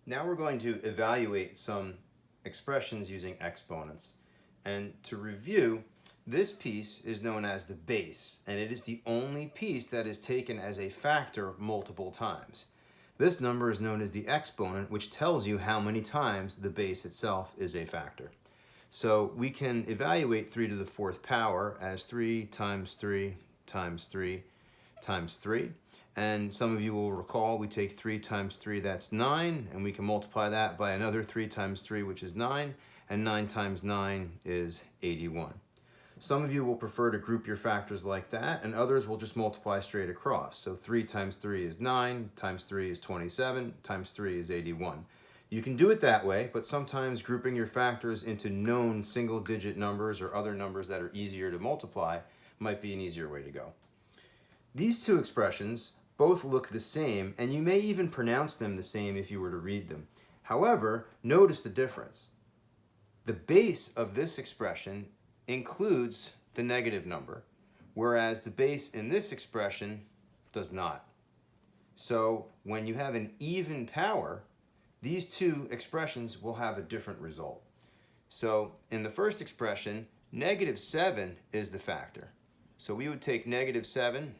Now we're going to evaluate some expressions using exponents. And to review, this piece is known as the base, and it is the only piece that is taken as a factor multiple times. This number is known as the exponent, which tells you how many times the base itself is a factor. So we can evaluate 3 to the 4th power as 3 times 3 times 3 times 3. And some of you will recall we take 3 times 3, that's 9, and we can multiply that by another 3 times 3, which is 9, and 9 times 9 is 81. Some of you will prefer to group your factors like that, and others will just multiply straight across. So 3 times 3 is 9, times 3 is 27, times 3 is 81. You can do it that way, but sometimes grouping your factors into known single-digit numbers or other numbers that are easier to multiply might be an easier way to go. These two expressions both look the same, and you may even pronounce them the same if you were to read them. However, notice the difference. The base of this expression includes the negative number, whereas the base in this expression does not. So when you have an even power, these two expressions will have a different result. So in the first expression, negative 7 is the factor. So we would take negative 7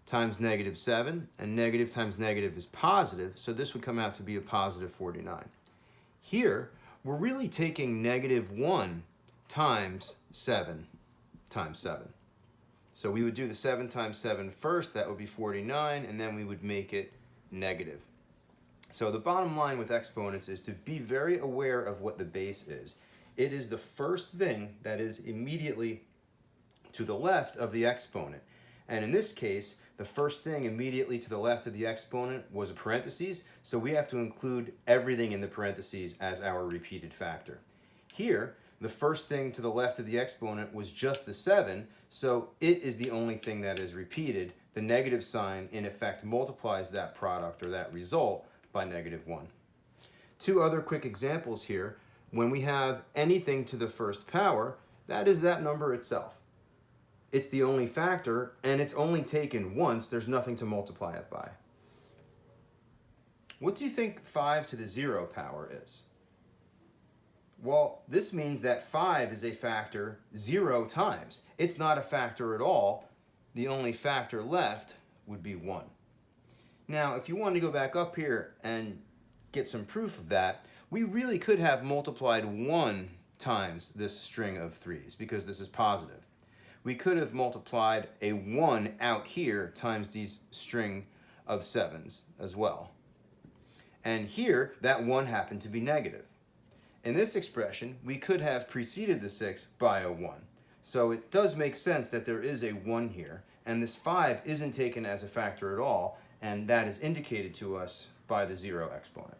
times negative 7, and negative times negative is positive, so this would come out to be a positive 49. Here, we're really taking negative 1 times 7 times 7. So we would do the 7 times 7 first, that would be 49, and then we would make it negative. So the bottom line with exponents is to be very aware of what the base is. It is the first thing that is immediately to the left of the exponent. And in this case, the first thing immediately to the left of the exponent was a parentheses, so we have to include everything in the parentheses as our repeated factor. Here, the first thing to the left of the exponent was just the 7, so it is the only thing that is repeated. The negative sign, in effect, multiplies that product or that result by negative 1. Two other quick examples here. When we have anything to the first power, that is that number itself. It's the only factor, and it's only taken once. There's nothing to multiply it by. What do you think 5 to the 0 power is? Well, this means that 5 is a factor 0 times. It's not a factor at all. The only factor left would be 1. Now, if you want to go back up here and get some proof of that, we really could have multiplied 1 times this string of 3's because this is positive. We could have multiplied a 1 out here times these string of 7's as well. And here, that 1 happened to be negative. In this expression, we could have preceded the 6 by a 1. So it does make sense that there is a 1 here, and this 5 isn't taken as a factor at all, and that is indicated to us by the 0 exponent.